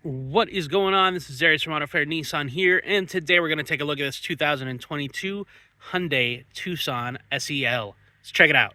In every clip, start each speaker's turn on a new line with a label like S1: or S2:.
S1: What is going on? This is Darius from Auto Fair Nissan here, and today we're going to take a look at this 2022 Hyundai Tucson SEL. Let's check it out.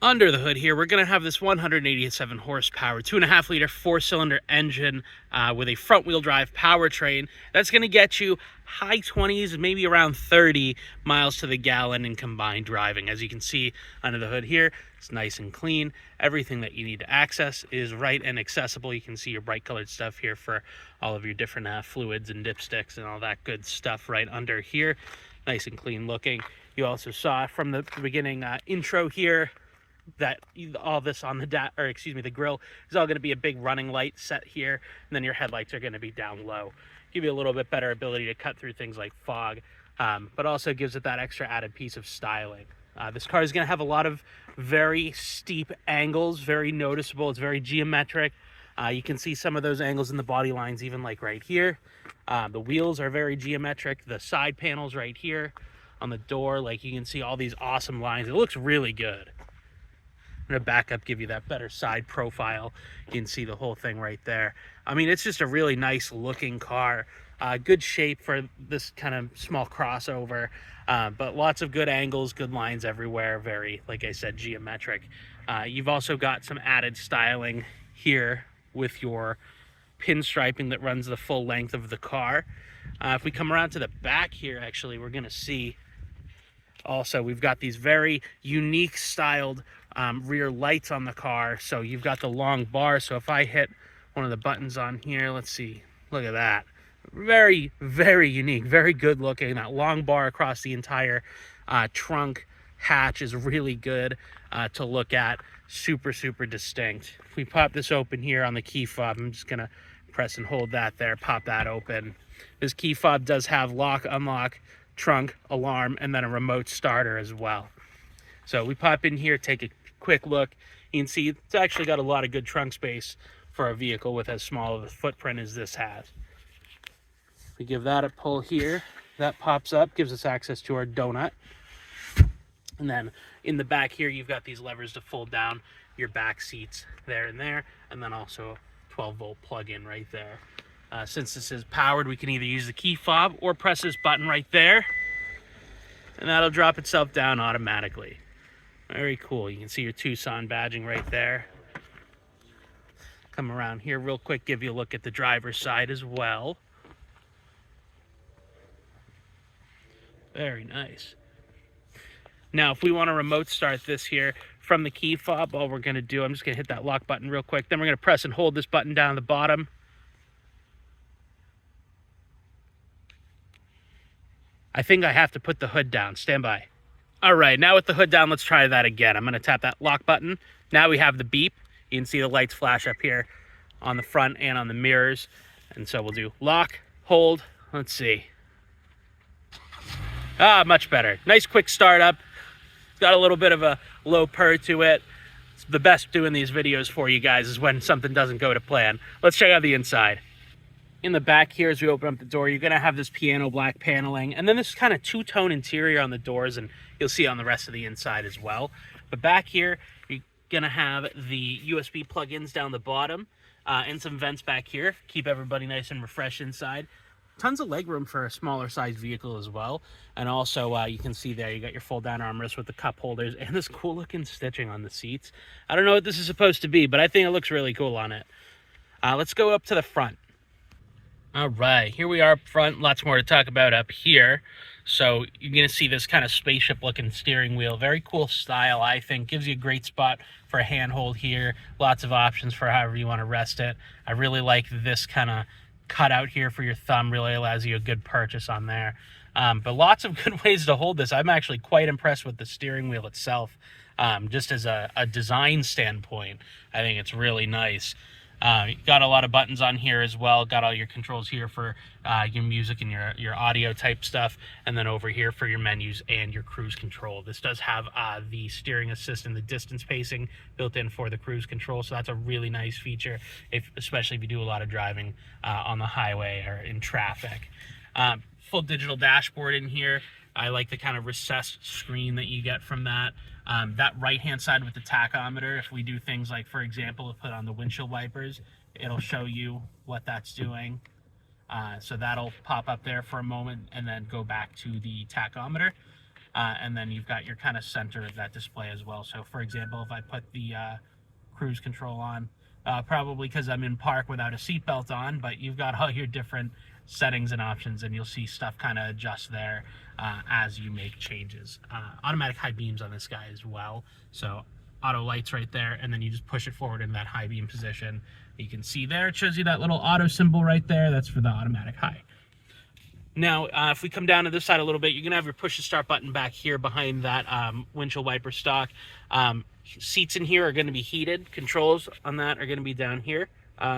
S1: Under the hood here, we're going to have this 187 horsepower, 2.5 liter 4-cylinder engine with a front wheel drive powertrain. That's going to get you high 20s, maybe around 30 miles to the gallon in combined driving. As you can see under the hood here, it's nice and clean. Everything that you need to access is right and accessible. You can see your bright colored stuff here for all of your different fluids and dipsticks and all that good stuff right under here. Nice and clean looking. You also saw from the beginning intro here that all this on the the grill is all going to be a big running light set here, and then your headlights are going to be down low, give you a little bit better ability to cut through things like fog, but also gives it that extra added piece of styling. This car is going to have a lot of very steep angles, very noticeable. It's very geometric. You can see some of those angles in the body lines, even like right here. The wheels are very geometric. The side panels right here on the door, like you can see all these awesome lines. It looks really good. I'm gonna back up, give you that better side profile. You can see the whole thing right there. I mean, it's just a really nice looking car. Good shape for this kind of small crossover, but lots of good angles, good lines everywhere. Very, like I said, geometric. You've also got some added styling here with your pinstriping that runs the full length of the car. If we come around to the back here, actually, we're gonna see also we've got these very unique styled rear lights on the car. So you've got the long bar. So if I hit one of the buttons on here, let's see, look at that. Very, very unique, very good looking. That long bar across the entire trunk hatch is really good to look at. Super, super distinct. If we pop this open here on the key fob, I'm just gonna press and hold that there, pop that open. This key fob does have lock, unlock, trunk, alarm, and then a remote starter as well. So we pop in here, take a quick look. You can see it's actually got a lot of good trunk space for a vehicle with as small of a footprint as this has. We give that a pull here, that pops up, gives us access to our donut. And then in the back here, you've got these levers to fold down your back seats there and there, and then also a 12-volt plug-in right there. Since this is powered, we can either use the key fob or press this button right there, and that'll drop itself down automatically. Very cool. You can see your Tucson badging right there. Come around here real quick, give you a look at the driver's side as well. Very nice. Now, if we want to remote start this here from the key fob, all we're going to do, I'm just going to hit that lock button real quick. Then we're going to press and hold this button down at the bottom. I think I have to put the hood down. Stand by. All right, now with the hood down, let's try that again. I'm going to tap that lock button. Now we have the beep. You can see the lights flash up here on the front and on the mirrors. And so we'll do lock, hold. Let's see. Much better. Nice quick startup. It's got a little bit of a low purr to it. It's the best doing these videos for you guys is when something doesn't go to plan. Let's check out the inside. In the back here, as we open up the door, you're going to have this piano black paneling, and then this kind of two-tone interior on the doors, and you'll see on the rest of the inside as well. But back here, you're going to have the USB plug-ins down the bottom, and some vents back here. Keep everybody nice and refreshed inside. Tons of legroom for a smaller size vehicle as well. And also, you can see there, you got your fold-down armrest with the cup holders, and this cool-looking stitching on the seats. I don't know what this is supposed to be, but I think it looks really cool on it. Let's go up to the front. All right, here we are up front. Lots more to talk about up here. So you're going to see this kind of spaceship looking steering wheel. Very cool style, I think. Gives you a great spot for a handhold here. Lots of options for however you want to rest it. I really like this kind of cutout here for your thumb. Really allows you a good purchase on there. But lots of good ways to hold this. I'm actually quite impressed with the steering wheel itself. Just as a design standpoint, I think it's really nice. You got a lot of buttons on here as well. Got all your controls here for your music and your audio type stuff. And then over here for your menus and your cruise control. This does have the steering assist and the distance pacing built in for the cruise control. So that's a really nice feature, especially if you do a lot of driving on the highway or in traffic. Full digital dashboard in here. I like the kind of recessed screen that you get from that. That right-hand side with the tachometer, if we do things like, for example, put on the windshield wipers, it'll show you what that's doing. So that'll pop up there for a moment and then go back to the tachometer. And then you've got your kind of center of that display as well. So for example, if I put the cruise control on, probably because I'm in park without a seatbelt on, but you've got all your different settings and options, and you'll see stuff kind of adjust there as you make changes. Automatic high beams on this guy as well. So auto lights right there, and then you just push it forward in that high beam position. You can see there, it shows you that little auto symbol right there. That's for the automatic high. Now, if we come down to this side a little bit, you're going to have your push to start button back here behind that windshield wiper stock. Seats in here are going to be heated. Controls on that are going to be down here.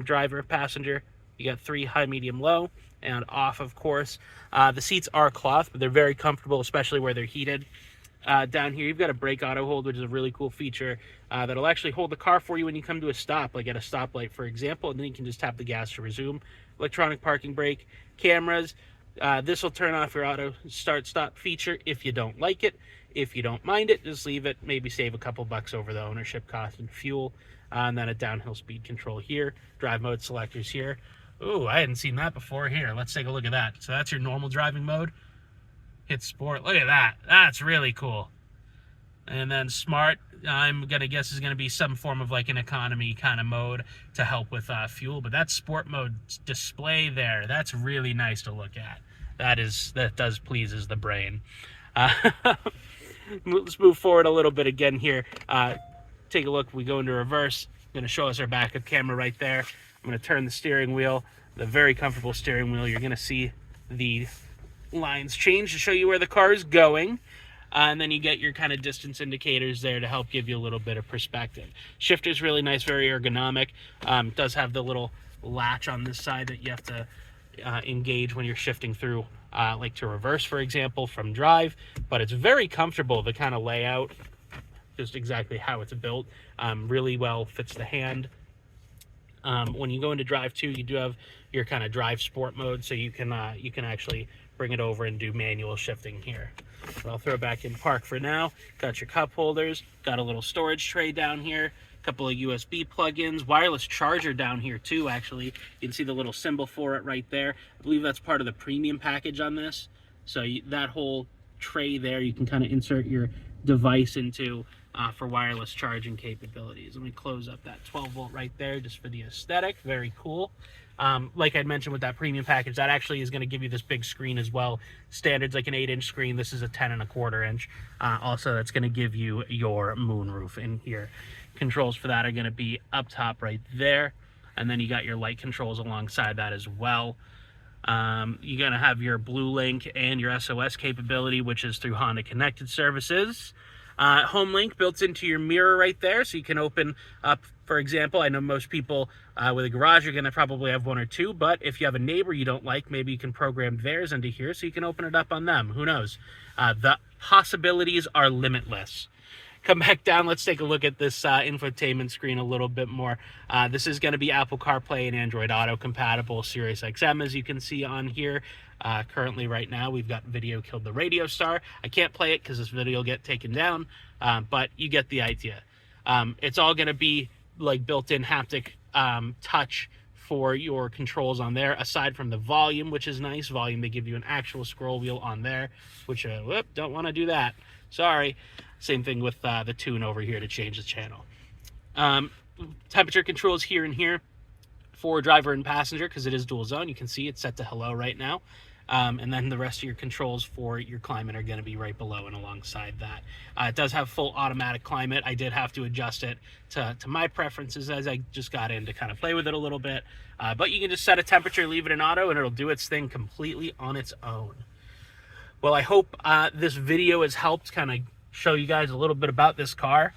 S1: Driver, passenger, you got 3, high, medium, low, and off, of course. The seats are cloth, but they're very comfortable, especially where they're heated. Down here, you've got a brake auto hold, which is a really cool feature that'll actually hold the car for you when you come to a stop, like at a stoplight, for example, and then you can just tap the gas to resume. Electronic parking brake, cameras. This will turn off your auto start-stop feature if you don't like it. If you don't mind it, just leave it. Maybe save a couple bucks over the ownership cost and fuel. And then a downhill speed control here. Drive mode selectors here. Ooh, I hadn't seen that before. Here, let's take a look at that. So that's your normal driving mode. Hit sport. Look at that. That's really cool. And then smart, I'm going to guess is going to be some form of like an economy kind of mode to help with fuel. But that sport mode display there, that's really nice to look at. That does pleases the brain. Let's move forward a little bit again here. Take a look. We go into reverse. I'm going to show us our backup camera right there. I'm going to turn the steering wheel, the very comfortable steering wheel. You're going to see the lines change to show you where the car is going. And then you get your kind of distance indicators there to help give you a little bit of perspective. Shifter's really nice, very ergonomic. It does have the little latch on this side that you have to engage when you're shifting through, like to reverse, for example, from drive. But it's very comfortable, the kind of layout, just exactly how it's built. Really well fits the hand. When you go into drive too, you do have your kind of drive sport mode, so you can actually bring it over and do manual shifting here. So I'll throw it back in park for now. Got your cup holders, got a little storage tray down here, a couple of USB plug-ins, wireless charger down here too, actually. You can see the little symbol for it right there. I believe that's part of the premium package on this. So that whole tray there, you can kind of insert your device into for wireless charging capabilities. Let me close up that 12 volt right there just for the aesthetic. Very cool. Like I mentioned with that premium package, that actually is going to give you this big screen as well. Standard's like an 8-inch screen. This is a 10.25 inch. Also, that's going to give you your moonroof in here. Controls for that are going to be up top right there. And then you got your light controls alongside that as well. You're going to have your Blue Link and your SOS capability, which is through Honda Connected Services. Home link built into your mirror right there, so you can open up, for example, I know most people with a garage are going to probably have one or two, but if you have a neighbor you don't like, maybe you can program theirs into here so you can open it up on them. Who knows? The possibilities are limitless. Come back down, let's take a look at this infotainment screen a little bit more. This is going to be Apple CarPlay and Android Auto compatible, Sirius XM, as you can see on here. Currently right now we've got Video Killed the Radio Star. I can't play it because this video will get taken down, but you get the idea. It's all going to be like built-in haptic touch for your controls on there, aside from the volume, which is nice. Volume, they give you an actual scroll wheel on there, which don't want to do that. Sorry. Same thing with the tune over here to change the channel. Temperature controls here and here for driver and passenger, because it is dual zone. You can see it's set to hello right now. And then the rest of your controls for your climate are going to be right below and alongside that. It does have full automatic climate. I did have to adjust it to my preferences as I just got in to kind of play with it a little bit. But you can just set a temperature, leave it in auto, and it'll do its thing completely on its own. Well, I hope this video has helped kind of show you guys a little bit about this car.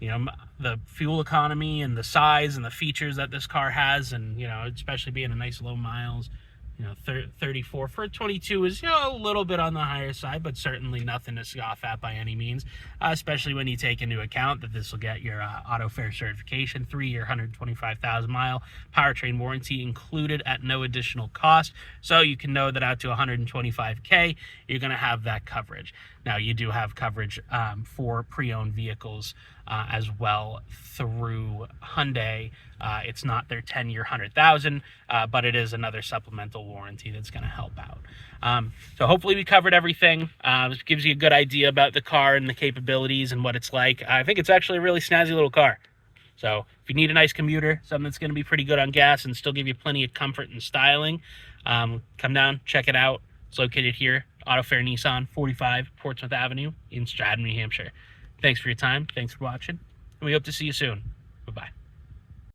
S1: You know, the fuel economy and the size and the features that this car has, and, you know, especially being a nice low miles. You know, 34 for a 22 is, you know, a little bit on the higher side, but certainly nothing to scoff at by any means, especially when you take into account that this will get your auto fair certification, 3-year, 125,000 mile powertrain warranty included at no additional cost. So you can know that out to 125K, you're going to have that coverage. Now, you do have coverage for pre-owned vehicles as well through Hyundai. It's not their 10-year 100,000, but it is another supplemental warranty that's going to help out. So hopefully we covered everything. This gives you a good idea about the car and the capabilities and what it's like. I think it's actually a really snazzy little car. So if you need a nice commuter, something that's going to be pretty good on gas and still give you plenty of comfort and styling, come down, check it out. It's located here, Auto Fair Nissan, 45 Portsmouth Avenue in Stratham, New Hampshire. Thanks for your time. Thanks for watching. And we hope to see you soon. Bye-bye.